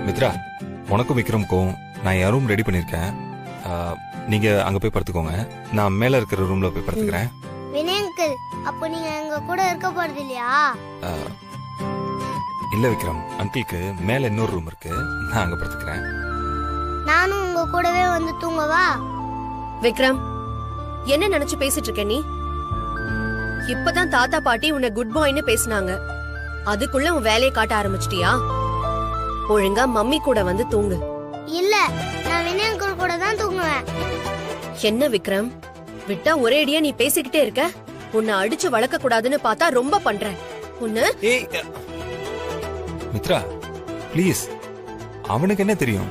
மித்ரா, உனக்கும் விக்ரமுக்கும் நான் என் room ready பண்ணிருக்கேன். நீங்க அங்க போய் படுத்துக்கோங்க. நான் மேல இருக்கிற ரூம்ல போய் படுத்துக்கிறேன். வினய் அங்கிள், அப்போ நீங்க எங்க கூட இருக்க போறது இல்லையா? இல்ல விக்ரம், அங்கிளுக்கு மேல இன்னொரு ரூம் இருக்கு, நான் அங்க படுத்துக்கிறேன். நானும் உங்க கூடவே வந்து தூங்கவா? விக்ரம், என்ன நினைச்சு பேசிட்டு இருக்க நீ? இப்பதான் தாத்தா பாட்டி உன்னை குட் பாய்னு பேசினாங்க, அதுக்குள்ள உன் வேலையை காட்ட ஆரம்பிச்சிட்டியா? ஒழுங்கா மம்மி கூட வந்து தூங்கு. இல்ல, நான் வினய் அங்கிள் கூட தான் தூங்குவேன். என்ன விக்ரம், விட்டா ஒரே அடியா நீ பேசிக்கிட்டே இருக்க? உன்னை அடிச்சு வளர்க்க கூடாதுன்னு பார்த்தா ரொம்ப பண்ற. உன்ன மித்ரா ப்ளீஸ், அவனுக்கு என்ன தெரியும்?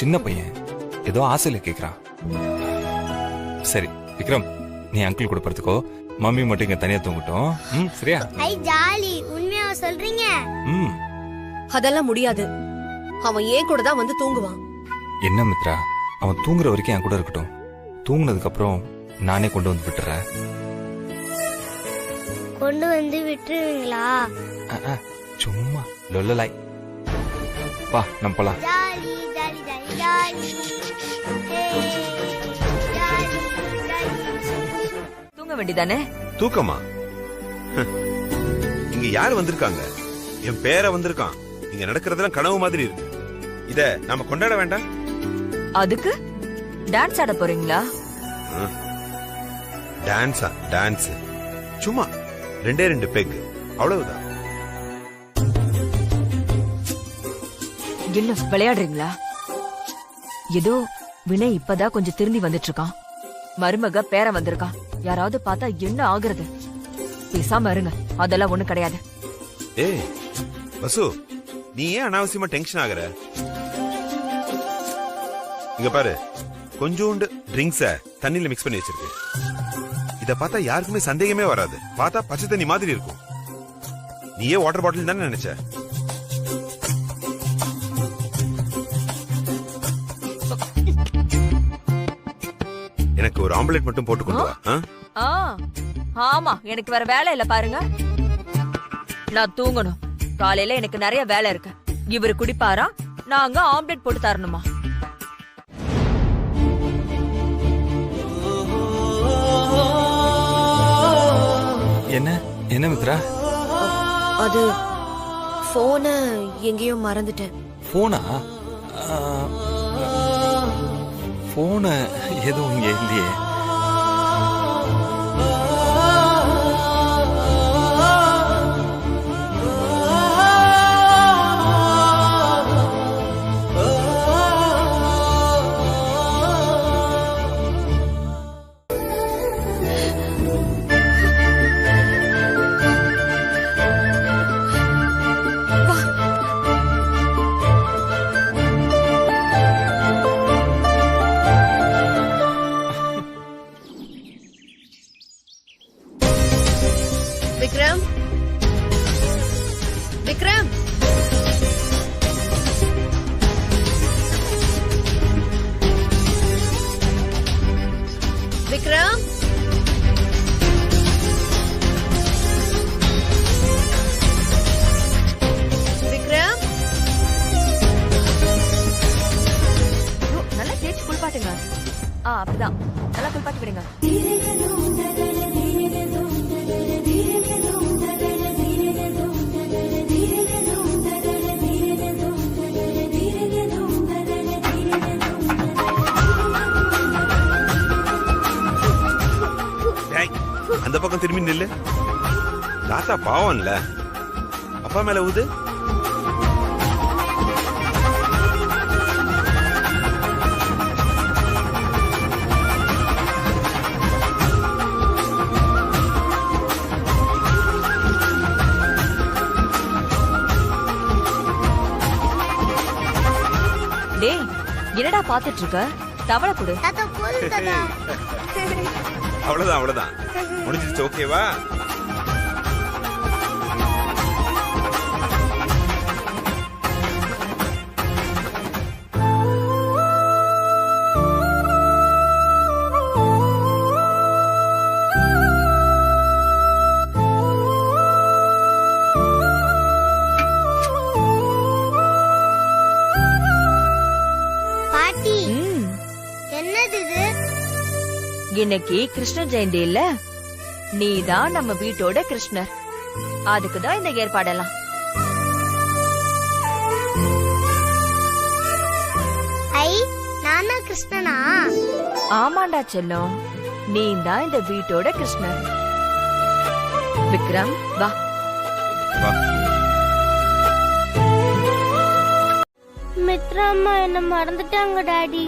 சின்ன பையன், ஏதோ ஆசையில கேக்குறான். சரி விக்ரம், நீ அங்கிள் கூட படுத்துக்கோ, மம்மி மட்டும் இங்க தனியா தூங்கட்டும். சரியா? ஐ ஜாலி, உண்மையா சொல்றீங்க? அதெல்லாம் முடியாது. அவன் ஏன் கூட தான் வந்து தூங்குவான். என்ன மித்ரா, அவன் தூங்குற வரைக்கும் என் கூட இருக்கட்டும். தூங்குனதுக்கு அப்புறம் நானே கொண்டு வந்து விட்டுறேன். கொண்டு வந்து விட்டுருவீங்களா? சும்மா லொல்லலாய். வா நம்ம போலாம். Jolly jolly jolly jolly. தூங்க வேண்டியதானே? தூக்கமா? இங்க யாரு வந்திருக்காங்க? என் பேர வந்திருக்கான். இங்க நடக்கிறதெல்லாம் கனவு மாதிரி இருக்கு. இத நாம கொண்டாட வேண்டாம்? அதுக்கு டான்ஸ் ஆட போறீங்களா? டான்ஸா? டான்ஸ் சும்மா 2 பெக், அவ்வளவுதான். என்ன விளையாடுறீங்களா? ஏதோ வினய் இப்பதான் கொஞ்சம் திரும்பி வந்துட்டு இருக்கான். மருமக பேர வந்திருக்கான். யாராவது பார்த்தா என்ன ஆகுறது? பேசாம இருங்க, அதெல்லாம் ஒண்ணு கிடையாது. ஏய் வசு, நீ ஏன் அனாவசியமா டென்ஷன் ஆகுற? இங்க பாரு, கொஞ்சோண்டு ட்ரிங்க்ஸ தண்ணியில மிக்ஸ் பண்ணி வச்சிருக்கு. இத பார்த்தா யாருக்குமே சந்தேகமே வராது. பார்த்தா பச்சை தண்ணி மாதிரி இருக்கும். நீயே வாட்டர் பாட்டில் தானே நினைச்ச? எனக்கு ஒரு ஆம்லெட் மட்டும் போட்டு கொண்டு வா. ஆமா, எனக்கு வேற வேலை இல்ல பாருங்க. நான் தூங்கணும். காலையில எனக்கு நிறைய வேலை இருக்கு. இவரு குடிப்பாரா, நாங்க ஆம்லெட் போட்டு தரணுமா? என்ன என்ன மித்ரா? அது போன எங்கேயோ மறந்துட்டேன். போனா? போன எதுவும் இங்க இல்லையே. விக்ரம், விக்ரம், விக்ரம். விக்ரம், நல்லா தேய்ச்சி குளிப்பாட்டுங்க. அப்படிதான், நல்லா குளிப்பாட்டி விடுங்க. அந்த பக்கம் திரும்பி நில்லு. தாத்தா பாவம்ல, அப்பா மேல ஊது. டேய், என்னடா பாத்துட்டு இருக்க? தவளை கொடு. தாத்தா போதும் தாத்தா. அவ்வளவுதான் அவ்வளவுதான், முடிஞ்சிருச்சு. ஓகேவா? ம், என்னது இது? இன்னைக்கு கிருஷ்ண ஜெயந்தி இல்ல, நீதான் நம்ம வீட்டோட கிருஷ்ணர். அதுக்குதான் இந்த ஏற்பாடெல்லாம். ஐ, நானா கிருஷ்ணனா? ஆமாண்டா செல்லம், நீதான் இந்த வீட்டோட கிருஷ்ணர். விக்ரம் வா. வா. மித்ரா அம்மா என்ன மறந்துட்டாங்க டாடி.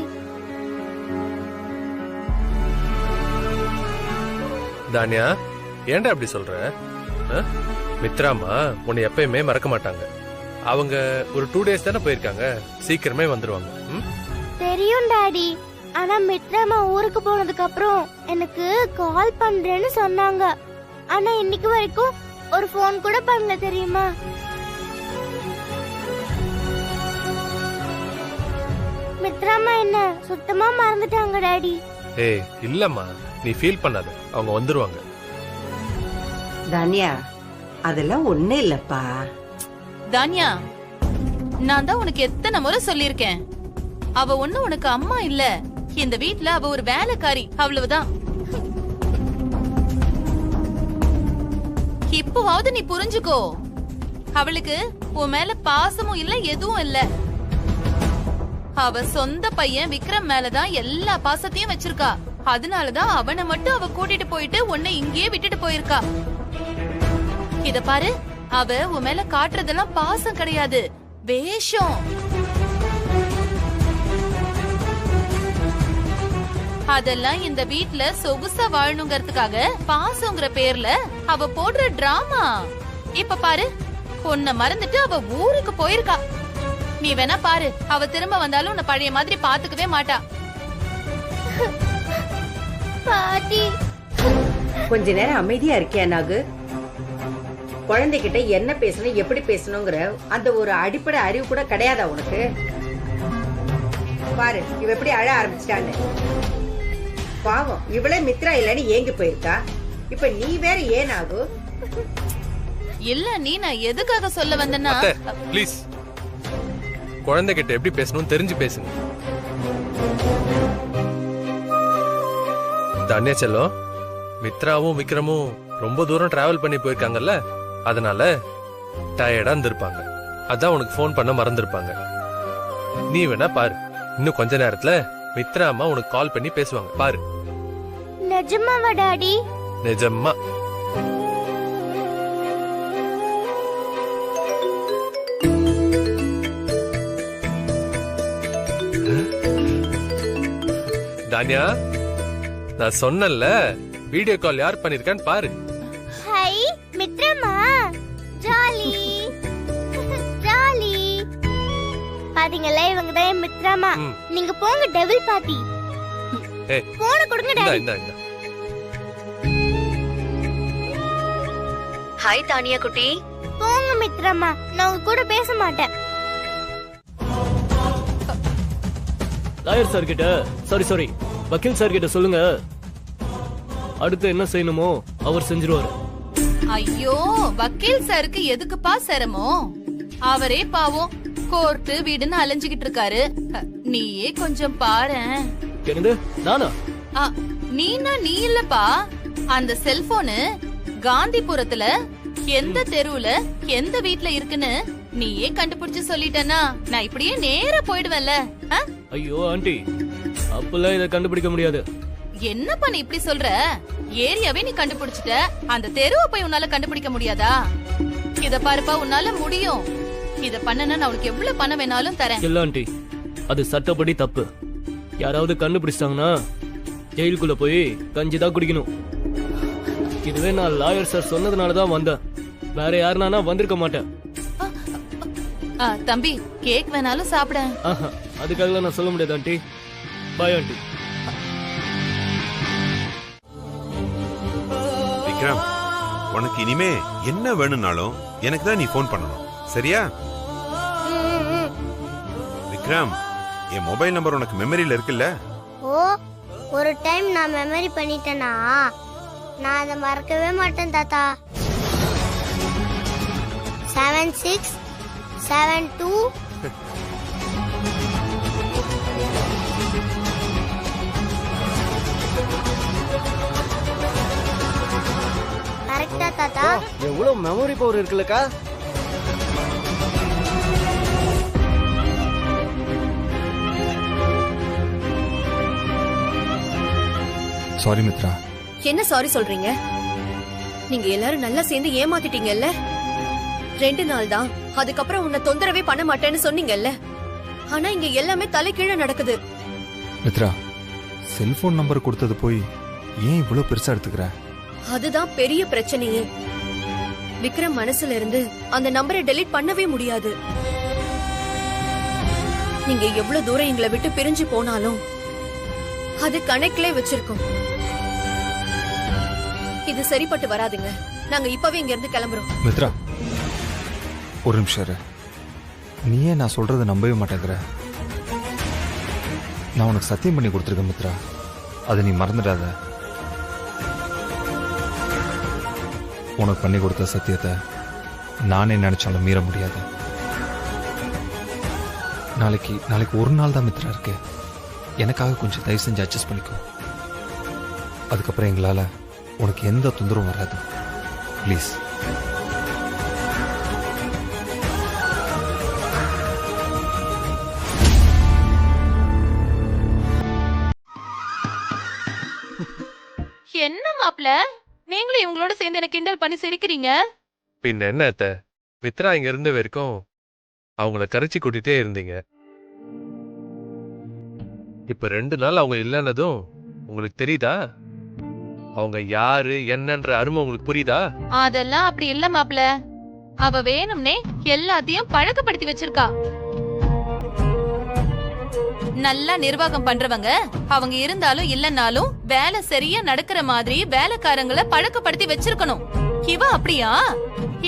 தானியா, ஏன்டா அப்படி சொல்ற? மித்ராமா உன்னை எப்பயுமே மறக்க மாட்டாங்க. அவங்க ஒரு 2 days தானே போயிருக்காங்க, சீக்கிரமே வந்துருவாங்க. தெரியும் டாடி. ஆனா மித்ரா அம்மா ஊருக்கு போனதுக்கு அப்புறம் எனக்கு கால் பண்றேன்னு சொன்னாங்க. ஆனா இன்னைக்கு வரைக்கும் ஒரு ஃபோன் கூட பண்ணல தெரியுமா? மித்ரா அம்மா என்ன சுத்தமா மறந்துட்டாங்க டாடி. ஏய் இல்லம்மா, நீ ஃபீல் பண்ணாத, அவங்க வந்துருவாங்க. தானியா, அதெல்லாம் ஒண்ணு இல்லப்பா. தானியா, நான் தான் உனக்கு எத்தனை முறை சொல்லிருக்கேன், அவ ஒண்ணு உனக்கு அம்மா இல்ல, இந்த வீட்ல அவ ஒரு வேலைக்காரி, அவ்வளவுதான். இப்பவாவது நீ புரிஞ்சுக்கோ. அவளுக்கு உன் மேல பாசமும் இல்ல, எதுவும் இல்ல. அவ சொந்த பையன் விக்ரம் மேலதான் எல்லா பாசத்தையும் வச்சிருக்கா. அதனாலதான் அவனை மட்டும் அவ கூட்டிட்டு போயிட்டு உன்னை இங்கேயே விட்டுட்டு போயிருக்கா. இத பாரு, அவ உன் மேல காட்டுறதெல்லாம் பாசம் கிடையாது, வேஷம். அதெல்லாம் இந்த வீட்ல சொகுசா வாழணுங்கிறதுக்காக பாசங்கிற பேர்ல அவ போடுற டிராமா. இப்ப பாரு, உன்னை மறந்துட்டு அவ ஊருக்கு போயிருக்கா. நீ வேணா பாரு, அவ திரும்ப வந்தாலும் உன்னை பழைய மாதிரி பாத்துக்கவே மாட்டா. பாட்டி, கொஞ்ச நேரம் அமைதியா இருக்கியா நாகு? குழந்தைகிட்ட என்ன பேசணும், எப்படி பேசணுங்கிற அந்த ஒரு அடிப்படை அறிவு கூட கிடையாதா உனக்கு? பாரு, இவ எப்படி அழ ஆரம்பிச்சிட்டான்னு. பாவம், இவளே மித்ரா இல்லன்னு ஏங்கி போயிருக்கா. இப்ப நீ வேற ஏன் ஆகு? இல்ல, நீ நான் எதுக்காக சொல்ல வந்தேன்னா, ப்ளீஸ், குழந்தைகிட்ட எப்படி பேசணும் தெரிஞ்சு பேசுங்க. தானியா செல்லம், மித்ராவும் விக்ரமும் ரொம்ப தூரம் டிராவல் பண்ணி போயிருக்காங்கல்ல, அதனால டயர்டா இருந்திருப்பாங்க. அதான் உனக்கு ஃபோன் பண்ண மறந்துருப்பாங்க. நீ வேணா பாரு, இன்னும் கொஞ்ச நேரத்துல மித்ரா அம்மா உனக்கு கால் பண்ணி பேசுவாங்க, பாரு. நிஜமாவா டாடி? நிஜமா. தானியா, நான் சொன்னேன்ல, வீடியோ கால் யார் பண்ணிருக்கான்னு பாரு. ஹை, மித்ரமா, ஜாலி ஜாலி. பாத்தீங்களா, இவங்க தான் மித்ரமா. நீங்க போங்க டெவில் பாட்டி. ஏய், போன கொடுங்க இந்தா டாடி. இந்தா இந்தா. ஹாய் தானியா குட்டி. போங்க மித்ரமா, நான் உங்க கூட பேச மாட்டேன். லாயர் சார் கிட்ட, சாரி வக்கீல் சார் கிட்ட சொல்லுங்க, அடுத்து என்ன செய்யணுமோ அவர் செஞ்சிருவாரு. ஐயோ, வக்கீல் சாருக்கு எதுக்குப்பா சிரமம்? அவரே பாவம் கோர்ட்டு வீடுன்னு அலைஞ்சுகிட்டு இருக்காரு. நீயே கொஞ்சம் பாரேன். என்னது, நானா? நீனா நீ இல்லப்பா, அந்த செல்போனு காந்திபுரத்துல எந்த தெருவுல எந்த வீட்ல இருக்குன்னு நீயே கண்டுபிடிச்சு சொல்லிட்டேன்னா நான் இப்படியே நேரா போயிடுவேன்ல. ஐயோ ஆண்டி, அப்பெல்லாம் இதை கண்டுபிடிக்க முடியாது. என்னப்பா நீ இப்படி சொல்ற? ஏரியாவே நீ கண்டுபிடிச்சிட்ட, அந்த தெருவை போய் உன்னால கண்டுபிடிக்க முடியாதா? இத பாருப்பா, உன்னால முடியும். இத பண்ணனா நான் உனக்கு எவ்வளவு பணம் வேணாலும் தரேன். இல்ல ஆண்டி, அது சட்டப்படி தப்பு. யாராவது கண்டுபிடிச்சிட்டாங்கன்னா ஜெயிலுக்குள்ள போய் கஞ்சிதான் குடிக்கணும். இதுவே நான் லாயர் சார் சொன்னதுனாலதான் வந்தேன், வேற யாருனானா வந்திருக்க மாட்டேன். தம்பி, கேக் வேணாலும் சாப்பிட. அதுக்காக நான் சொல்ல முடியாது ஆண்டி. Bye aunty. விக்ரம், உனக்கு இனிமே என்ன வேணும்னாலும் எனக்கு தான் நீ ஃபோன் பண்ணணும், சரியா? விக்ரம், என் மொபைல் நம்பர் உனக்கு மெமரியில இருக்குல்ல? ஓ, ஒரு டைம் நான் மெமரி பண்ணிட்டேனா நான் அதை மறக்கவே மாட்டேன் தாத்தா. 7672 தாத்தா. எவ்வளவு மெமரி பவர் இருக்குல்லக்கா. சாரி மித்ரா. என்ன சாரி சொல்றீங்க? நீங்க எல்லாரும் நல்லா சேர்ந்து ஏமாத்திட்டீங்கல்ல. 2 நாள் தான், அதுக்கப்புறம் உன்னை தொந்தரவே பண்ண மாட்டேன்னு சொன்னீங்கல்ல. ஆனா இங்க எல்லாமே தலைகீழ நடக்குது. மித்ரா, செல்போன் நம்பர் கொடுத்தது போய் ஏன் இவ்வளவு பெருசா எடுத்துக்கிற? அதுதான் பெரிய பிரச்சனையே. விக்ரம் மனசுல இருந்து அந்த நம்பரை டெலீட் பண்ணவே முடியாது. நீங்க எவ்வளவு தூரம் எங்களை விட்டு பிரிஞ்சு போனாலும் அது கணக்கிலே வச்சிருக்கோம். இது சரிப்பட்டு வராதுங்க. நாங்க இப்பவே இங்க இருந்து கிளம்புறோம். மித்ரா, ஒரு நிமிஷம் இரு. நீயே நான் சொல்றதை நம்பவே மாட்டேங்கிற. நான் உனக்கு சத்தியம் பண்ணி கொடுத்துருக்கேன் மித்ரா, அதை நீ மறந்துடாத. உனக்கு பண்ணி கொடுத்த சத்தியத்தை நானே நினைச்சாலும் மீற முடியாது. நாளைக்கு ஒரு நாள் தான் மித்ரா இருக்கு. எனக்காக கொஞ்சம் தயவு செஞ்சு அட்ஜஸ்ட் பண்ணிக்கோ. அதுக்கப்புறம் எங்களால உனக்கு எந்த தொந்தரவும் வராது. ப்ளீஸ். என்ன மாப்ள, நீங்களும் இவங்களோட சேர்ந்து எனக்கு கிண்டல் பண்ணி சிரிக்கிறீங்க? பின்ன என்ன அத்த, மித்ரா இங்க இருந்த வரைக்கும் அவங்கள கரைச்சி கூட்டிட்டே இருந்தீங்க. இப்ப 2 நாள் அவங்க இல்லைன்னதும் உங்களுக்கு தெரியுதா? அவங்க யாரு என்னன்ற அருமை உங்களுக்கு புரியுதா? அதெல்லாம் அப்படி இல்ல மாப்ள. அவ வேணும்னே எல்லாத்தையும் பழக்கப்படுத்தி வச்சிருக்கா. நல்லா நிர்வாகம் பண்றவங்க அவங்க இருந்தாலும் இல்லனாலும் வேலை சரியா நடக்கிற மாதிரி வேலைக்காரங்களை பழக்கப்படுத்தி வச்சிருக்கணும். இவ அப்படியா?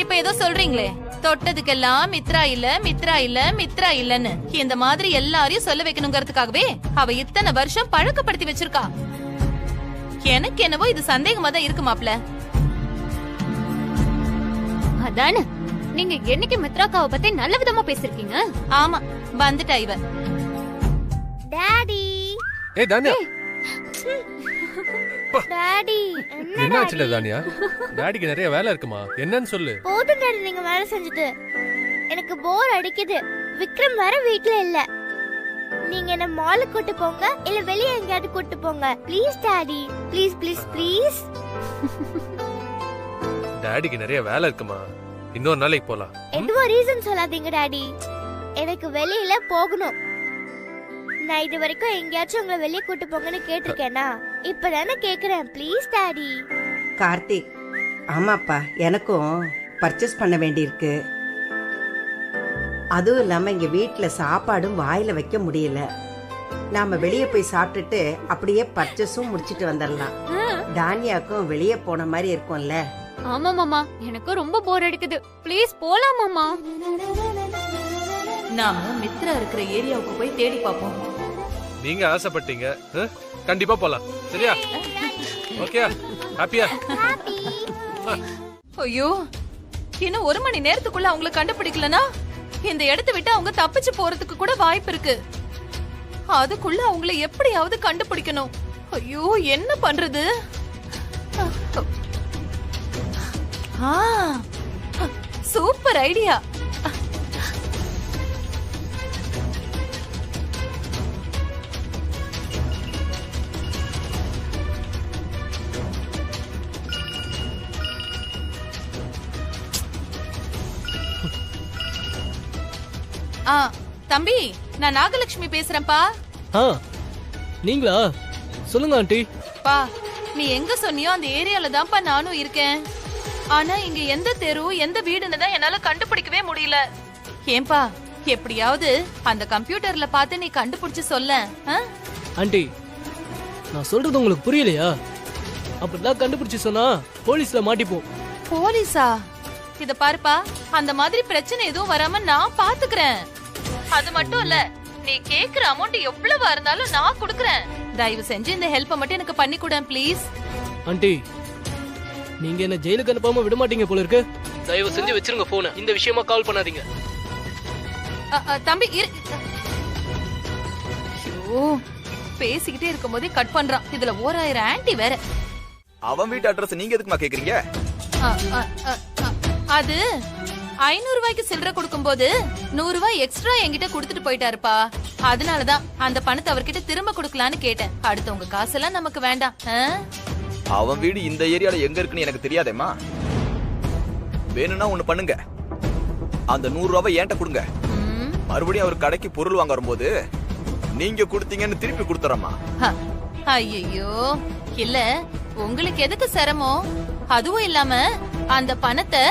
இப்ப ஏதோ சொல்றீங்களே, தொட்டதுக்கெல்லாம் மித்ரா இல்ல மித்ரா இல்ல மித்ரா இல்லன்னு இந்த மாதிரி எல்லாரையும் சொல்ல வைக்கணுங்கிறதுக்காகவே அவ இத்தனை வருஷம் பழக்கப்படுத்தி வச்சிருக்கா. எனக்கு என்னவோ இது சந்தேகமா தான் இருக்கு மாப்ள. அதானே, நீங்க என்னைக்கு மித்ராக்காவை பத்தி நல்ல விதமா பேசிருக்கீங்க. ஆமா, வந்துட்டா இவ. டாடி, ஏய் தானியா, டாடி, என்ன ஆச்சுடா தானியா? டாடிக்கு நிறைய வேலை இருக்குமா, என்னன்னு சொல்லு. போதும் டாடி, நீங்க வேலை செஞ்சுட்டு எனக்கு போர் அடிக்குது. விக்ரம் வர வீட்ல இல்ல. நீங்க என்ன மாலுக்கு கூட்டு போங்க, இல்ல வெளியே எங்கயாவது கூட்டு போங்க. Please daddy, please please please. டாடிக்கு நிறைய வேலை இருக்குமா, இன்னொரு நாளைக்கு போலாம். எதுவும் ரீசன் சொல்லாதீங்க டாடி. எனக்கு வெளியில போகணும். நான் இது வரைக்கும் எங்கேயாச்சும் உங்களை வெளியே கூட்டு போங்கன்னு கேட்டிருக்கேனா? இப்பதானே கேக்குறேன். Please daddy. கார்த்திக், ஆமாப்பா, எனக்கும் பர்ச்சேஸ் பண்ண வேண்டியிருக்கு. அதுவும் இல்லாம இங்க வீட்டுல சாப்பாடும் வாயில வைக்க முடியல. நாம வெளியே போய் சாப்பிட்டுட்டு அப்படியே பர்ச்சேஸும் முடிச்சிட்டு வந்துடலாம். தானியாக்கும் வெளியே போன மாதிரி இருக்கும்ல. ஆமா மாமா, எனக்கும் ரொம்ப போர் அடிக்குது. ப்ளீஸ் போலாம் மாமா. நாம மித்ரா இருக்கிற ஏரியாவுக்கு போய் தேடி பாப்போம். நீங்க ஆசைப்பட்டீங்க, கண்டிப்பா போலாம். சரியா? ஓகே, ஹாப்பியா? ஐயோ, இன்னும் 1 மணி நேரத்துக்குள்ள அவங்களை கண்டுபிடிக்கலனா இந்த இடத்தை விட்டு அவங்க தப்பிச்சு போறதுக்கு கூட வாய்ப்பு இருக்கு. அதுக்குள்ள அவங்களை எப்படியாவது கண்டுபிடிக்கணும். ஐயோ, என்ன பண்றது? Super idea. தம்பி, நான் நாகலட்சுமி பேசுறேன்ப்பா. நீங்களா? சொல்லுங்க ஆண்டி. பா, நீ எங்க சொன்னியோ அந்த ஏரியால தான்ப்பா நானும் இருக்கேன். ஆனா இங்க எந்த தெரு எந்த வீடுன்னு தான் என்னால கண்டுபிடிக்கவே முடியல. ஏன்பா, எப்படியாவது அந்த கம்ப்யூட்டர்ல பார்த்து நீ கண்டுபிடிச்சு சொல்ல. ஆண்டி, நான் சொல்றது உங்களுக்கு புரியலையா? அப்படிதான் கண்டுபிடிச்சு சொன்னா போலீஸ்ல மாட்டிப்போம். போலீஸா? இத பாருப்பா, அந்த மாதிரி பிரச்சனை எதுவும் வராம நான் பாத்துக்கிறேன். அது மட்டும் இல்ல, நீ கேக்குற அமௌண்ட் எவ்வளவா இருந்தாலும் நான் குடுக்கறேன். தயவு செஞ்சு இந்த ஹெல்ப் மட்டும் எனக்கு பண்ணி கொடு ப்ளீஸ். ஆண்டி, நீங்க என்ன ஜெயிலுக்கு அனுப்பாம விட மாட்டீங்க போல இருக்கு. தயவு செஞ்சு வச்சிருங்க போன. இந்த விஷயமா கால் பண்ணாதீங்க. தம்பி பேசிக்கிட்டே இருக்கும் போதே கட் பண்றான். இதுல 1000 ஆன்டி வேற. அவன் வீட்டு அட்ரஸ் நீங்க எதுக்குமா கேக்குறீங்க? அது 500 ரூபாய்க்கு சில்லறை கொடுக்கும்போது 100 ரூபாய் எக்ஸ்ட்ரா என்கிட்ட கொடுத்துட்டு போயிட்டாருப்பா. அதனாலதான் அந்த பணத்தை அவர்கிட்ட திரும்ப கொடுக்கலான்னு கேட்டேன். அடுத்தவங்க காசெல்லாம் நமக்கு வேண்டாம். அவன் வீடு இந்த ஏரியால எங்க இருக்குன்னு எனக்கு தெரியாதேம்மா. வேணும்னா ஒண்ணு பண்ணுங்க, அந்த 100 ரூபாய் என்கிட்ட கொடுங்க. மறுபடியும் அவர் கடைக்கு பொருள் வாங்க வரும்போது நீங்க கொடுத்தீங்கன்னு திருப்பி கொடுத்துறமா. ஐயோ இல்ல, உங்களுக்கு எதுக்கு சிரமம்? அதுவும் இல்லாம அந்த பணத்தை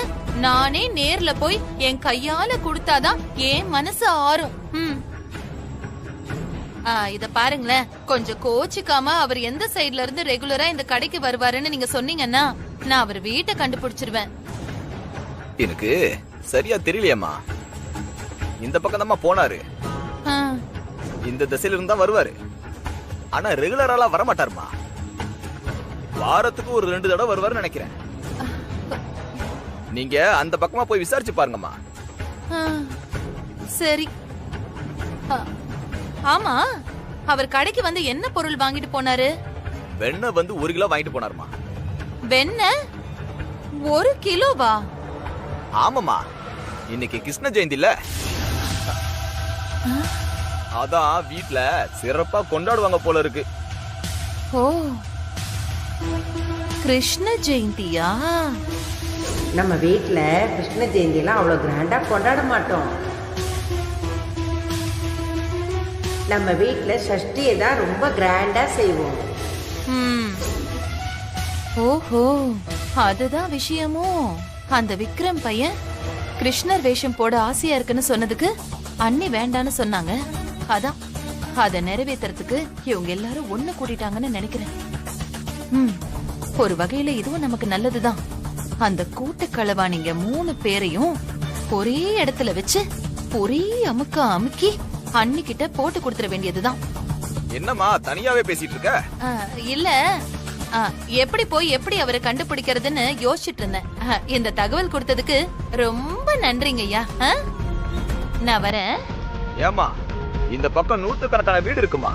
நானே நேர்ல போய் என் கையால கொடுத்தாதான் என் மனசு ஆறும். இத பாருங்களேன், கொஞ்சம் கோச்சிக்காம அவர் எந்த சைடுல இருந்து ரெகுலரா இந்த கடைக்கு வருவாருன்னு நீங்க சொன்னீங்கன்னா நான் அவர் வீட்டை கண்டுபிடிச்சிருவேன். எனக்கு சரியா தெரியலையம்மா. இந்த பக்கம் தான் போனாரு, இந்த திசையில இருந்தா வருவாரு. ஆனா ரெகுலராலாம் வரமாட்டாருமா. வாரத்துக்கு ஒரு 2 தடவை வருவாருன்னு நினைக்கிறேன். நீங்க அந்த பக்கமா போய் விசாரிச்சு பாருங்கம்மா. சரி. ஆமா, அவர் கடைக்கு வந்து என்ன பொருள் வாங்கிட்டு போனாரு? வெண்ணெய் வந்து 1 கிலோ வாங்கிட்டு போனாருமா. வெண்ணெய் 1 கிலோவா? ஆமாமா, இன்னைக்கு கிருஷ்ண ஜெயந்தி இல்ல, அதான் வீட்ல சிறப்பா கொண்டாடுவாங்க போல இருக்கு. ஓ, கிருஷ்ண ஜெயந்தியா? நம்ம வீட்ல கிருஷ்ண ஜெயந்திலாம் அவ்வளவு கிராண்டா கொண்டாட மாட்டோம். நம்ம வீட்ல சஷ்டியை தான் ரொம்ப கிராண்டா செய்வோம். ஓஹோ, அதுதான் விஷயமோ? அந்த விக்ரம் பையன் கிருஷ்ணர் வேஷம் போட ஆசையா இருக்குன்னு சொன்னதுக்கு அண்ணி வேண்டான்னு சொன்னாங்க. அதான் அத நிறைவேத்துறதுக்கு இவங்க எல்லாரும் ஒண்ணு கூட்டிட்டாங்கன்னு நினைக்கிறேன். ஒரு வகையில இதுவும் நமக்கு நல்லதுதான். அந்த கூட்டு களவாணிங்க 3 பேரையும் ஒரே இடத்துல வச்சு ஒரே அமுக்கி அண்ணி கிட்ட போட்டு கொடுத்துட வேண்டியதுதான். என்னம்மா தனியாவே பேசிட்டு இருக்க? இல்ல, எப்படி போய் எப்படி அவரை கண்டுபிடிக்கிறதுன்னு யோசிச்சுட்டு இருந்தேன். இந்த தகவல் கொடுத்ததுக்கு ரொம்ப நன்றிங்க ஐயா. நான் வரேன். ஏமா, இந்த பக்கம் 100கணக்கான வீடு இருக்குமா?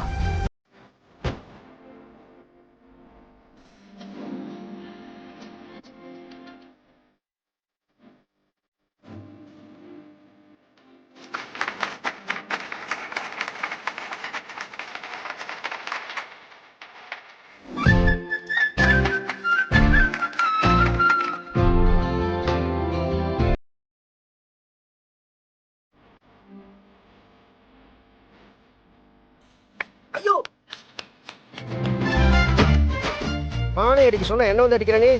பானை அடிக்க சொன்னா என்ன வந்து அடிக்கிற நீ?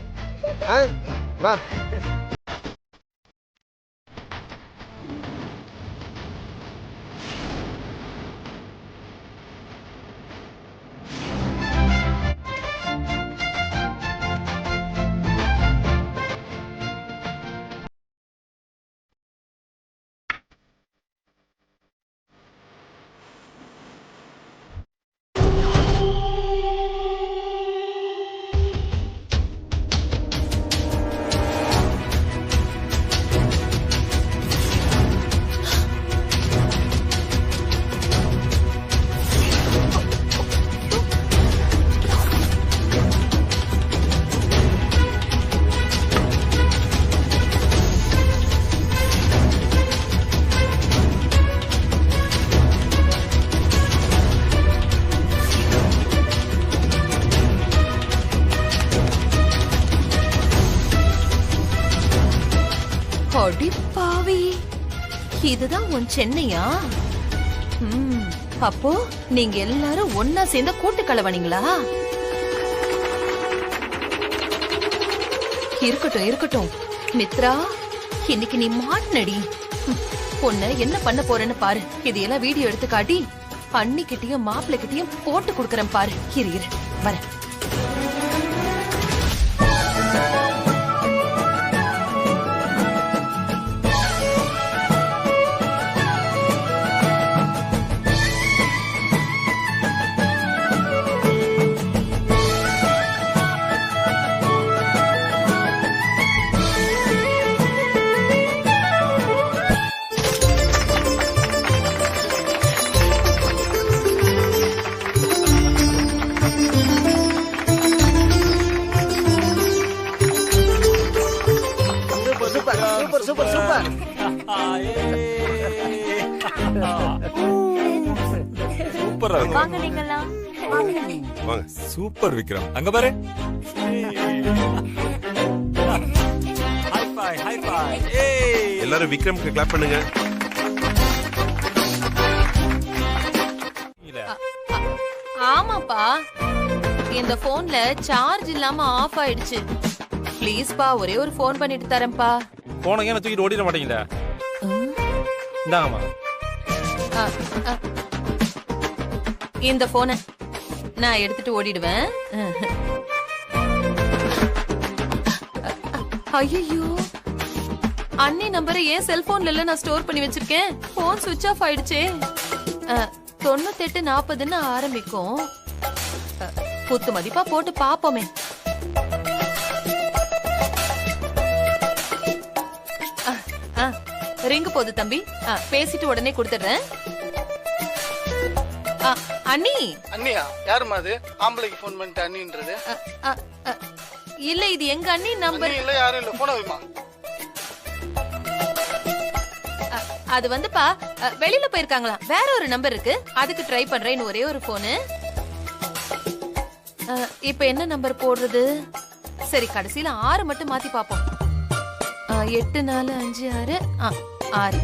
வா. பாவி, இதுதான் உன் சென்னையா? அப்போ நீங்க எல்லாரும் ஒன்னா சேர்ந்த கூட்டு கலவனீங்களா? இருக்கட்டும் மித்ரா, இன்னைக்கு நீ மாட்டினடி. பொண்ணு என்ன பண்ண போறேன்னு பாரு. இதையெல்லாம் வீடியோ எடுத்து காட்டி அண்ணிக்கிட்டையும் மாப்பிள்ளைகிட்டையும் போட்டு கொடுக்கறேன் பாரு. இரு வரேன். சூப்பரா இருக்கு. வாங்க நீங்கலாம். வாங்க. சூப்பர் விக்ரம். அங்க பாரு. Hi bye. ஏய். எல்லாரும் விக்ரம்க்கு கிளாப் பண்ணுங்க. ஆமாப்பா, இந்த போன்ல சார்ஜ் இல்லாம ஆஃப் ஆயிடுச்சு. ப்ளீஸ் பா, ஒரே ஒரு போன் பண்ணிட்டு தரேன்ப்பா. போன ஏன் தூக்கிட்டு ஓடிட மாட்டீங்களா? இந்தாங்கம்மா. இந்த போனை நான் எடுத்துட்டு ஓடிடுவேன். ஐயோ, அண்ணி நம்பரை ஏன் செல்போன்ல இல்ல நான் ஸ்டோர் பண்ணி வச்சிருக்கேன். போன் சுவிட்ச் ஆஃப் ஆயிடுச்சே. 9840 ஆரம்பிக்கும். குத்து மதிப்பா போட்டு பாப்போமே. ரிங்கு போகுது தம்பி. பேசிட்டு உடனே கொடுத்துடுறேன். அண்ணி. அண்ணியா? யாருமா அது? ஆம்பளைக்கு போன் பண்ணிட்டு அண்ணின்றது? இல்ல, இது எங்க அண்ணி நம்பர். இல்ல, யாரும் இல்ல. போன வைமா. அது வந்துப்பா, வெளியில போயிருக்காங்களாம். வேற ஒரு நம்பர் இருக்கு, அதுக்கு ட்ரை பண்றேன்னு ஒரே ஒரு போனு. இப்ப என்ன நம்பர் போடுறது? சரி, கடைசியில 6 மட்டும் மாத்தி பாப்போம். 8456 6.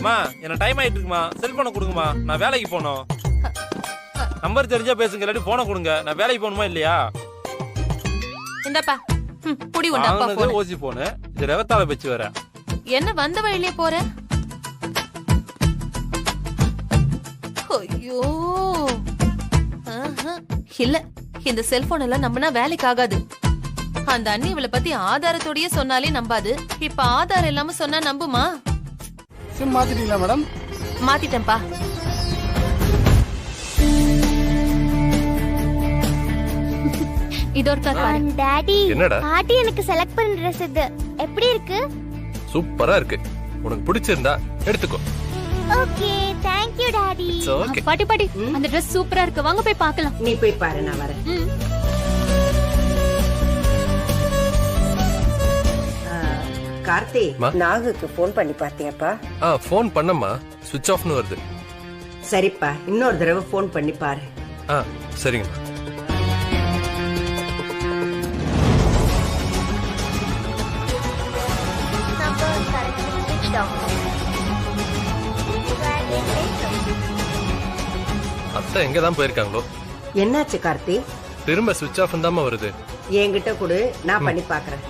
அம்மா, என்ன டைம் ஆயிட்டு இருக்குமா? செல்போனை கொடுங்கம்மா, நான் வேலைக்கு போகணும். நம்பர் தெரிஞ்சா பேசுங்க, இல்லாட்டி போனை கொடுங்க. நான் வேலைக்கு போகணுமா இல்லையா? இந்தப்பா புடி உண்டப்பா போன். ஓசி போனு, இது ரகத்தால வச்சு வர. என்ன வந்த வழியிலே போற? ஐயோ, இல்ல, இந்த செல்போன் எல்லாம் நம்பினா வேலைக்கு ஆகாது. அந்த அண்ணி இவளை பத்தி ஆதாரத்தோடயே சொன்னாலே நம்பாது. இப்ப ஆதாரம் இல்லாம சொன்னா நம்புமா? சிம் மாத்திட்டீங்களா மேடம்? மாத்திட்டேன்பா. டாடி, என்னடா? பாட்டி எனக்கு செலக்ட் பண்ண Dress இது எப்படி இருக்கு? சூப்பரா இருக்கு. உனக்கு பிடிச்சிருந்தா எடுத்துக்கோ. Okay, thank you daddy. Okay. பாட்டி பாட்டி, அந்த Dress சூப்பரா இருக்கு. வாங்க போய் பார்க்கலாம். நீ போய் பாரு, நான் வரேன். கார்த்தி, நாகுக்கு போன் பண்ணி பாத்தியாப்பா? போன் பண்ணம்மா, சுவிட்ச் ஆஃப்னு வருது. சரிப்பா, இன்னொரு தடவை போன் பண்ணி பாரு. சரிங்கம்மா. அத்தை எங்க தான் போயிருக்காங்களோ? என்னாச்சு கார்த்தி? திரும்ப சுவிட்ச் ஆஃப் தாமா வருது. என்கிட்ட கொடு, நான் பண்ணி பாக்குறேன்.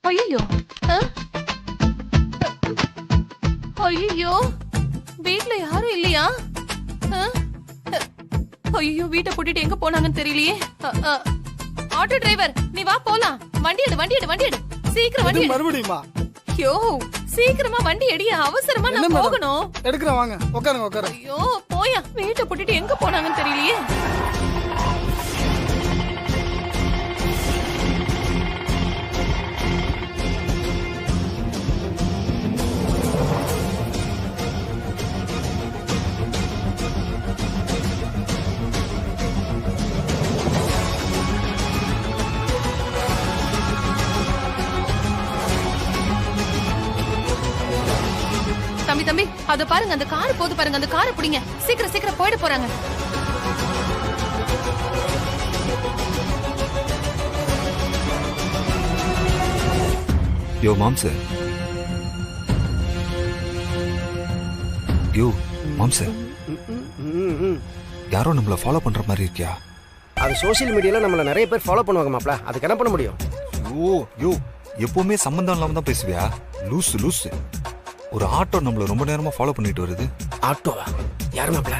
ஐயோ, ஐயோ, வீட்ல யாரும் இல்லையா? ஐயோ, வீட்டை பூட்டிட்டு எங்க போனாங்கன்னு தெரியலையே. ஆட்டோ டிரைவர், நீ வா போலாம். வண்டி எடு, வண்டி எடு, வண்டி எடு, சீக்கிரம் வண்டி எடு. மறுபடியுமா? ஐயோ, சீக்கிரமா வண்டி எடி, அவசரமா நான் போகணும். எடுக்கிறேன், வாங்க உட்காருங்க, உட்காருங்க. ஐயோ, போயா, வீட்டை பூட்டிட்டு எங்க போனாங்கன்னு தெரியலையே. தம்பி தம்பி, அத பாருங்க, அந்த கார் போது பாருங்க. அந்த காரை பிடிங்க, சீக்கிரம் சீக்கிரம் போயிட போறாங்க. யோ மாம்ச, யோ மாம்ச, யாரோ நம்மள ஃபாலோ பண்ற மாதிரி இருக்கியா? அது சோசியல் மீடியால நம்மள நிறைய பேர் ஃபாலோ பண்ணுவாங்க மாப்ள. அதுக்கு என்ன பண்ண முடியும்? யோ எப்பவுமே சம்பந்தம் இல்லாம தான் பேசுவியா? லூசு லூசு. ஒரு ஆட்டோ நம்மள ரொம்ப நேரமா ஃபாலோ பண்ணிட்டு வருது. ஆட்டோவா? யாரு மாப்ள?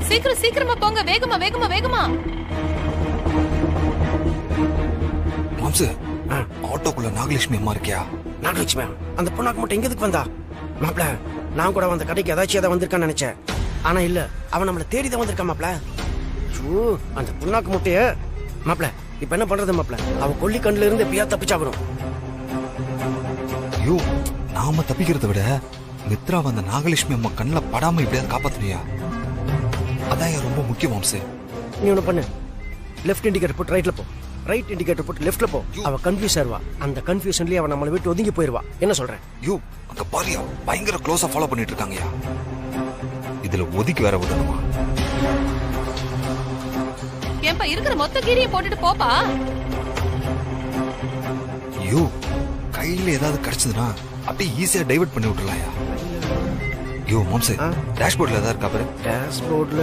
சீக்கிரம் சீக்கிரமா போங்க, வேகமா வேகமா வேகமா. மாம்சு ஆட்டோக்குள்ள நாகலட்சுமி அம்மா இருக்கியா? நாகலட்சுமி அந்த பொண்ணாக்கு மட்டும் எங்க எதுக்கு வந்தா? மாப்ள நான் கூட அந்த கடைக்கு ஏதாச்சும் வந்திருக்கான்னு நினைச்சேன். ஆனா இல்ல, அவன் நம்மள தேடிதான் வந்திருக்கான் மாப்ள. அந்த புண்ணாக்கு முட்டைய மாப்ள இப்ப என்ன பண்றது மாப்ள? அவ கொல்லி கண்ணுல இருந்து எப்படியா தப்பிச்சாகணும். ஐயோ, நாம தப்பிக்கிறத விட மித்ரா வந்த நாகலட்சுமி அம்மா கண்ணுல படாம எப்படியாவது காப்பாத்தனியா? அதான் ரொம்ப முக்கியம் மாம்சு. நீ ஒண்ணு பண்ணு, லெஃப்ட் இண்டிகேட்டர் போட்டு ரைட்ல போ, ரைட் இண்டிகேட்டர் போட்டு லெஃப்ட்ல போ. அவ கன்ஃபியூஸ் ஆயிருவா. அந்த கன்ஃபியூஷன்லயே அவ நம்மளை விட்டு ஒதுங்கி போயிருவா. என்ன சொல்றேன்? ஐயோ, அங்க பாரியா பயங்கர க்ளோஸா ஃபாலோ பண்ணிட்டு இருக்காங்கயா. இதுல ஒதுக்கி வேற விடணுமா? ஏன்பா இருக்கிற மொத்த கீரியை போட்டுட்டு போப்பா. ஐயோ, கையில ஏதாவது கிடைச்சதுன்னா அப்படியே ஈஸியா டைவர்ட் பண்ணி விட்டுலாயா. ஐயோ மாம்சே, டேஷ்போர்ட்ல ஏதாவது இருக்கா பாரு. டேஷ்போர்ட்ல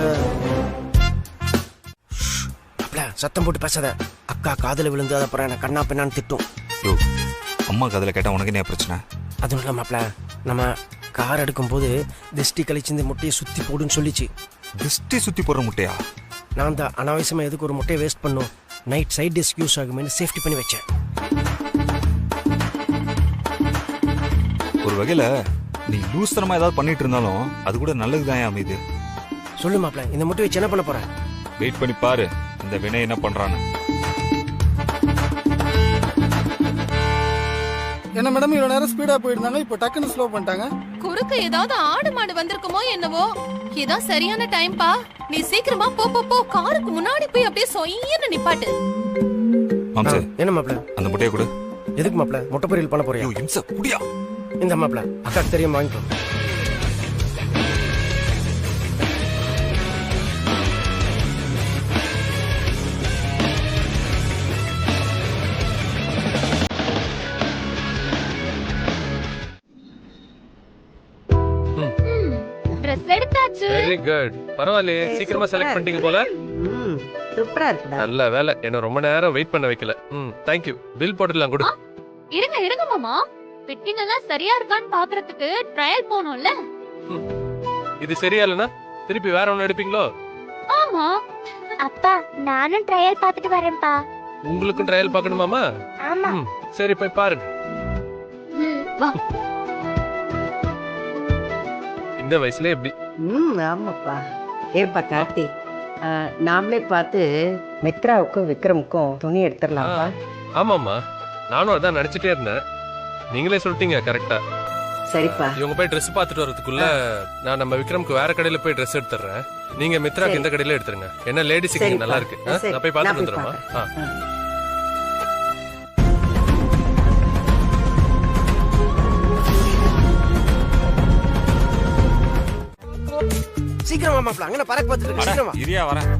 மாப்ள சத்தம் போட்டு பேசாத. அக்கா காதுல விழுந்து அப்புறம் என்ன கண்ணா பின்னான்னு திட்டும். ஐயோ, அம்மா காதுல கேட்டா உனக்கு என்ன பிரச்சனை? அதுவும் இல்ல மாப்ள, நம்ம கார் எடுக்கும் போது திஷ்டி கழிச்சு இந்த முட்டையை சுத்தி போடுன்னு சொல்லிச்சு. திஷ்டி சுத்தி போடுற முட்டையா? நான் தான் அனாவசியமா எதுக்கு ஒரு முட்டையை வேஸ்ட் பண்ணும், நைட் சைட் டிஷ் யூஸ் ஆகுமேனு சேஃப்டி பண்ணி வச்சேன். ஒரு வகையில நீ லூஸ்தனமா ஏதாவது பண்ணிட்டு இருந்தாலும் அது கூட நல்லதுதான் அமைது. சொல்லு மாப்ள, இந்த முட்டை வச்சு என்ன பண்ண போற? வெயிட் பண்ணி பாரு இந்த வினய் என்ன பண்றான்னு. என்ன மேடம் இவ்வளவு நேரம் ஸ்பீடா போயிருந்தாங்க, இப்போ டக்குன்னு ஸ்லோ பண்ணிட்டாங்க. குறுக்க ஏதாவது ஆடு மாடு வந்திருக்குமோ என்னவோ. இதான் சரியான டைம் பா. நீ சீக்கிரமா போ போ போ, காருக்கு முன்னாடி போய் அப்படியே சொய்யன்னு நிப்பாட்டு. மாம்சே, என்ன மாப்ள அந்த முட்டையை கொடு. எதுக்கு மாப்ள? முட்டை பொரியல் பண்ண போறியா? ஐயோ இம்ச, குடியா. இந்த மாப்ள அக்காக்கு தெரியாம வாங்கிக்கோ. ட்ரெஸ் எடுத்தாச்சு. Very good. பரவாயில்லையே, சீக்கிரமா செலக்ட் பண்ணிட்டீங்க போல. சூப்பரா இருக்குடா. நல்ல வேலை, என்ன ரொம்ப நேரம் வெயிட் பண்ண வைக்கல. Thank you. பில் போட்டுடலாம் கொடு. இருங்க இருங்க மாமா, ஃபிட்டிங் எல்லாம் சரியா இருக்கான்னு பாக்குறதுக்கு ட்ரையல் போணும்ல. இது சரியா இல்லனா திருப்பி வேற ஒன்னு எடுப்பீங்களோ? ஆமா அப்பா, நானும் ட்ரையல் பார்த்துட்டு வரேன்ப்பா. உங்களுக்கும் ட்ரையல் பார்க்கணுமாமா? ஆமா. சரி போய் பாருங்க. வா. இந்த வயசுல எப்படி? ஆமாப்பா. ஏப்பா கார்த்தி, நாமளே பார்த்து மித்ராவுக்கும் விக்ரமுக்கும் துணி எடுத்துடலாம்ப்பா. ஆமாம்மா, நானும் அதான் நினைச்சிட்டே இருந்தேன். நீங்களே சொல்லிட்டீங்க கரெக்டா. சரிப்பா. இவங்க போய் ட்ரெஸ் பார்த்துட்டு வரதுக்குள்ள நான் நம்ம விக்ரமுக்கு வேற கடையில போய் ட்ரெஸ் எடுத்துறேன். நீங்க மித்ராக்கு இந்த கடையில எடுத்துருங்க. என்ன லேடிஸுக்கு நல்லா இருக்கு. நான் போய் பார்த்துட்டு வந்துடுறேம்மா. சீக்கிரமா மாப்ள, அங்க பறக்க பார்த்துட்டு சீக்கிரமா. இரியா வரேன்.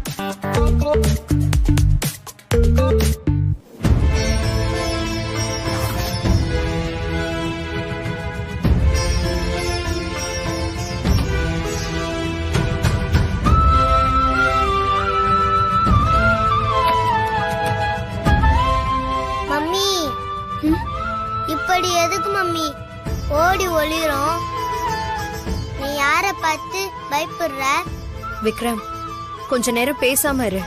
மம்மி, இப்படி எதுக்கு மம்மி ஓடி ஒளிறோம்? நீ யார பார்த்து பயப்படுற? விக்ரம், கொஞ்ச நேரம் பேசாம இரு.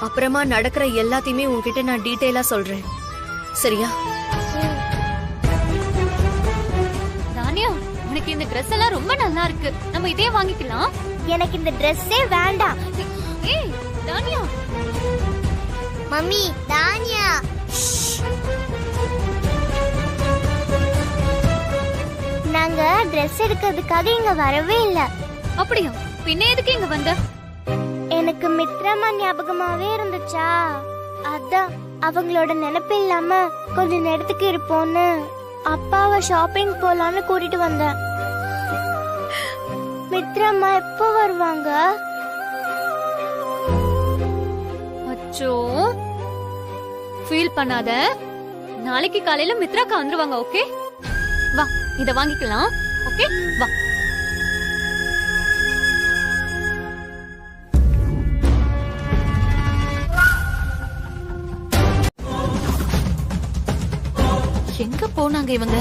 அப்புறமா நடக்கிற எல்லாத்தையுமே உன்கிட்ட நான் டீடைலா சொல்றேன், சரியா? தானியா, உனக்கு இந்த Dress எல்லாம் ரொம்ப நல்லா இருக்கு. நம்ம இதே வாங்கிக்கலாம். எனக்கு இந்த Dressே வேண்டாம். ஏய் தானியா. மம்மி, தானியா. நாங்க Dress எடுக்கிறதுக்காக இங்க வரவே இல்ல. அப்படியா? பின்ன எதுக்கு இங்க வந்த? எனக்கு மித்ரமா ஞாபகமாவே இருந்துச்சா, அதான் அவங்களோட நினைப்பு இல்லாம கொஞ்ச நேரத்துக்கு இருப்போன்னு அப்பாவை ஷாப்பிங் போலான்னு கூட்டிட்டு வந்தேன். மித்ரமா எப்போ வருவாங்க? அச்சோ, ஃபீல் பண்ணாத. நாளைக்கு காலையில மித்ராக்கா வந்துருவாங்க. ஓகே, வா இத வாங்கிக்கலாம். ஓகே வா. எங்க போனாங்க இவங்க?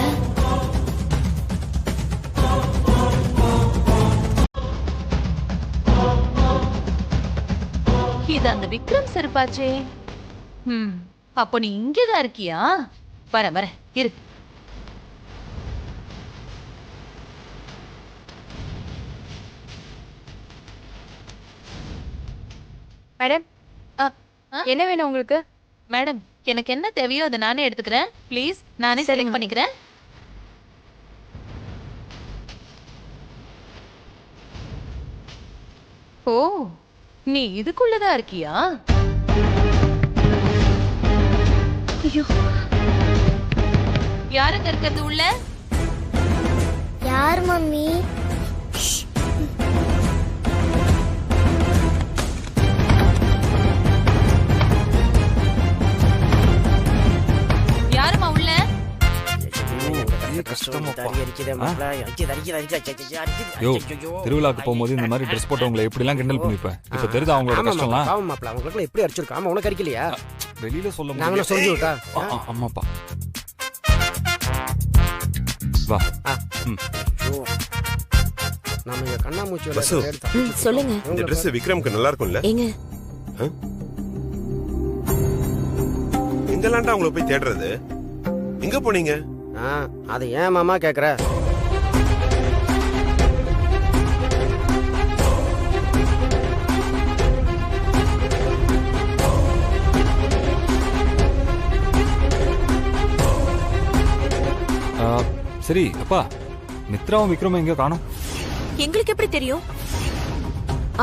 இது அந்த விக்ரம் செருப்பாச்சே. அப்போ நீ இங்கதான் இருக்கியா? வர இரு. மேடம், என்ன வேணும் உங்களுக்கு? மேடம், எனக்கு என்ன தேவையோ அதை நானே எடுத்துக்கிறேன். ப்ளீஸ், நானே செலக்ட் பண்ணிக்கிறேன். ஓ, நீ இதுக்குள்ளதான் இருக்கியா? ஐயோ, யாருங்க இருக்கிறது உள்ள? யார் மம்மி? யாருமா உள்ள? யோ, திருவிழாக்கு போகும்போது இந்த மாதிரி ட்ரெஸ் போட்டவங்களை எப்படி எல்லாம் கிண்டல் பண்ணிப்பேன். இப்ப தெரியுதா அவங்களோட கஷ்டம்லாம்? அவங்களுக்கு எப்படி அடிச்சிருக்கா? ஆமா, உனக்கு அடிக்கலையா? வெளியில சொல்ல நாங்களும் சொல்லி விட்டா. அம்மாப்பா வா. நாம இங்க கண்ணாமூச்சி வசு, சொல்லுங்க. இந்த Dress விக்ரம்க்கு நல்லா இருக்கும்ல? ஏங்க, எங்கலாண்டா அவங்கள போய் தேடுறது? எங்க போனீங்க? அது ஏன் மாமா கேக்குற? சரி அப்பா, மித்ராவும் விக்ரமும் எங்க காணோம்? எங்களுக்கு எப்படி தெரியும்?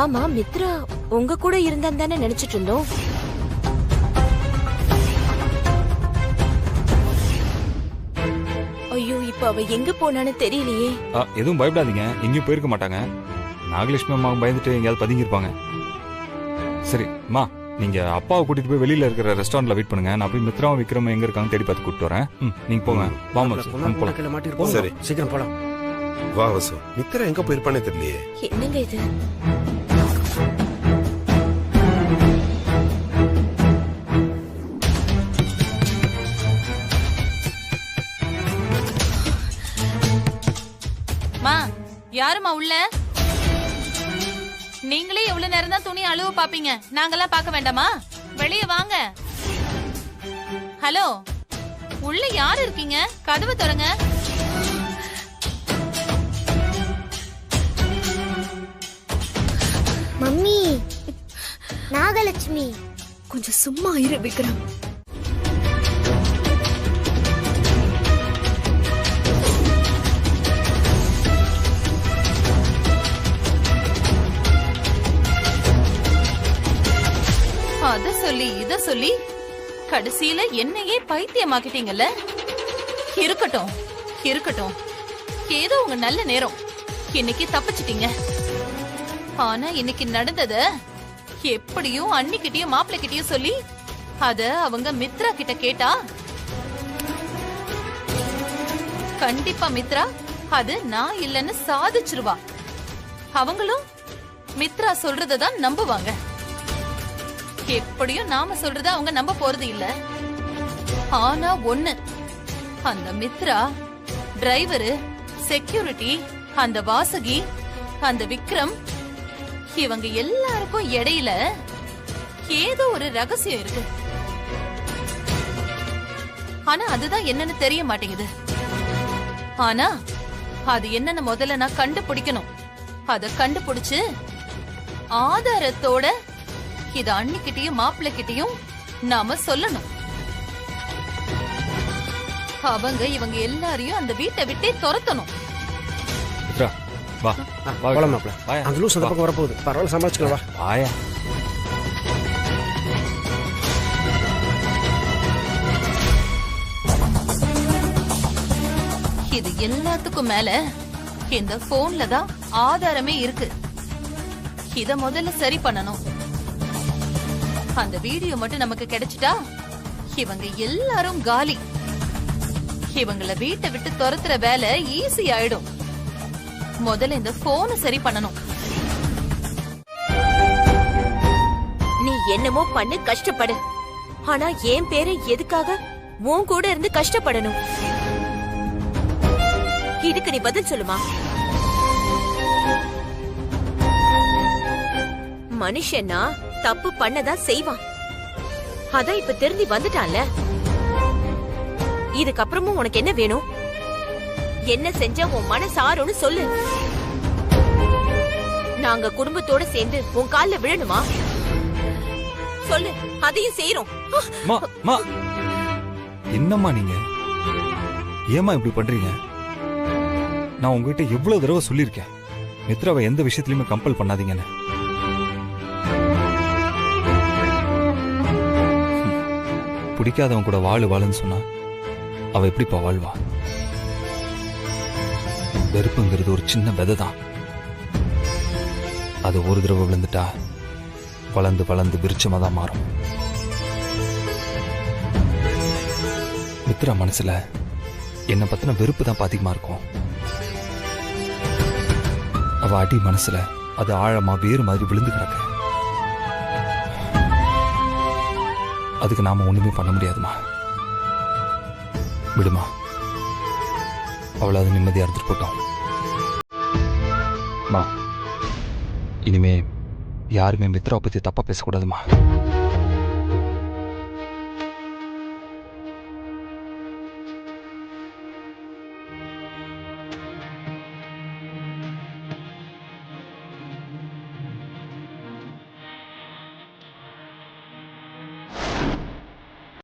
ஆமா, மித்ரா உங்க கூட இருந்தான்னு தானே நினைச்சிட்டு இருந்தோம். ஐயோ, இப்ப அவ எங்க போனான்னு தெரியலையே. எதுவும் பயப்படாதீங்க, எங்கேயும் போயிருக்க மாட்டாங்க. நாகலட்சுமி அம்மா பயந்துட்டு எங்கேயாவது பதுங்கி இருப்பாங்க. சரி அம்மா, நீங்க அப்பாவை கூட்டிட்டு போய் வெளியில இருக்கிற ரெஸ்டாரண்ட்ல வெயிட் பண்ணுங்க. நான் போய் மித்ராவும் விக்ரமும் எங்க இருக்காங்க தேடி பார்த்து கூட்டிட்டு வரேன். நீங்க போங்க. போலாம். சரி, சீக்கிரம் போலாம். வா வசு, மித்ரா எங்க போயிருப்பானே தெரியலையே. என்னங்க இது? மா, யாருமா உள்ள? நீங்களே எவ்வளவு நேரம் தான் துணி அழுவ பாப்பீங்க? நாங்கெல்லாம் பார்க்க வேண்டாமா? வெளியே வாங்க. ஹலோ, உள்ள யாரு இருக்கீங்க? கதவை திறங்க. மம்மி, நாகலட்சுமி. கொஞ்சம் சும்மா இரு விக்ரம். அத சொல்லி இத சொல்லி கடைசியில என்னையே பைத்தியமாக்கிட்டீங்கல்ல. இருக்கட்டும் இருக்கட்டும், ஏதோ உங்க நல்ல நேரம். இன்னைக்கு தப்பிச்சிட்டீங்க. ஆனா இன்னைக்கு நடந்தத எப்படியும் அன்னிக்கிட்டயும் மாப்பிள்ளைகிட்டயும் சொல்லி அத அவங்க மித்ரா கிட்ட கேட்டா கண்டிப்பா மித்ரா அது நான் இல்லன்னு சாதிச்சிருவா. அவங்களும் மித்ரா சொல்றதான் நம்புவாங்க. எப்படியும் நாம சொல்றத அவங்க நம்ப போறது இல்ல. ஆனா ஒண்ணு, அந்த மித்ரா, டிரைவரு, செக்யூரிட்டி, அந்த வாசகி, அந்த விக்ரம், இவங்க எல்லாருக்கும் இடையில ஏதோ ஒரு ரகசியம் இருக்கு. ஆனா அதுதான் என்னன்னு தெரிய மாட்டேங்குது. ஆனா அது என்னன்னு முதல்ல நான் கண்டுபிடிக்கணும். அத கண்டுபிடிச்சு ஆதாரத்தோட இத அண்ணிக்கிட்டயும் மாப்பிள்ளைகிட்டயும் நாம சொல்லணும். அவங்க இவங்க எல்லாரையும் அந்த வீட்டை விட்டே துரத்தணும். வா போலாம் மாப்ள. அந்த லூஸ் அந்த பக்கம் வரப்போகுது. பரவாயில்ல, சமாளிச்சுக்கலாம். வா வாயா. இது எல்லாத்துக்கும் மேல இந்த போன்ல தான் ஆதாரமே இருக்கு. இத முதல்ல சரி பண்ணணும். அந்த வீடியோ மட்டும் நமக்கு கிடைச்சிட்டா இவங்க எல்லாரும் காலி. இவங்கள வீட்டை விட்டு துரத்துற வேலை ஈஸி ஆயிடும். முதல்ல இந்த போனை சரி பண்ணணும். நீ என்னமோ பண்ணு, கஷ்டப்படு. ஆனா என் பேரு எதுக்காக உன் கூட இருந்து கஷ்டப்படணும்? இதுக்கு நீ பதில் சொல்லுமா? மனுஷனா தப்பு பண்ணதான் செய்வான். அதான் இப்ப திருந்தி வந்துட்டான்ல. இதுக்கப்புறமும் உனக்கு என்ன வேணும்? என்ன செஞ்சா உன் மனசு ஆறும்னு சொல்லு. நாங்க குடும்பத்தோட சேர்ந்து உன் கால்ல விழணுமா? சொல்லு, அதையும் செய்யறோம். என்னம்மா நீங்க? ஏமா இப்படி பண்றீங்க? நான் உங்ககிட்ட எவ்வளவு தடவை சொல்லியிருக்கேன், மித்ராவை எந்த விஷயத்திலயுமே கம்பல் பண்ணாதீங்கன்னு. பிடிக்காதவன் கூட வாழுன்னு சொன்னா அவ எப்படிப்பா வாழ்வா? வெறுப்புங்கிறது ஒரு சின்ன விதை தான். அது ஒரு தடவை விழுந்துட்டா வளர்ந்து வளர்ந்து விருட்சமா தான் மாறும். மித்ரா மனசுல என்ன பத்தின வெறுப்பு தான் அதிகமா இருக்கும். அவ அடி மனசுல அது ஆழமா வேறு மாதிரி விழுந்து கிடக்கு. அதுக்கு நாம ஒண்ணுமே பண்ண முடியாதுமா. விடுமா, அவளை அது நிம்மதியா இருந்துட்டு போட்டோம். இனிமே யாருமே மித்ராவை பத்தி தப்பா பேசக்கூடாதுமா.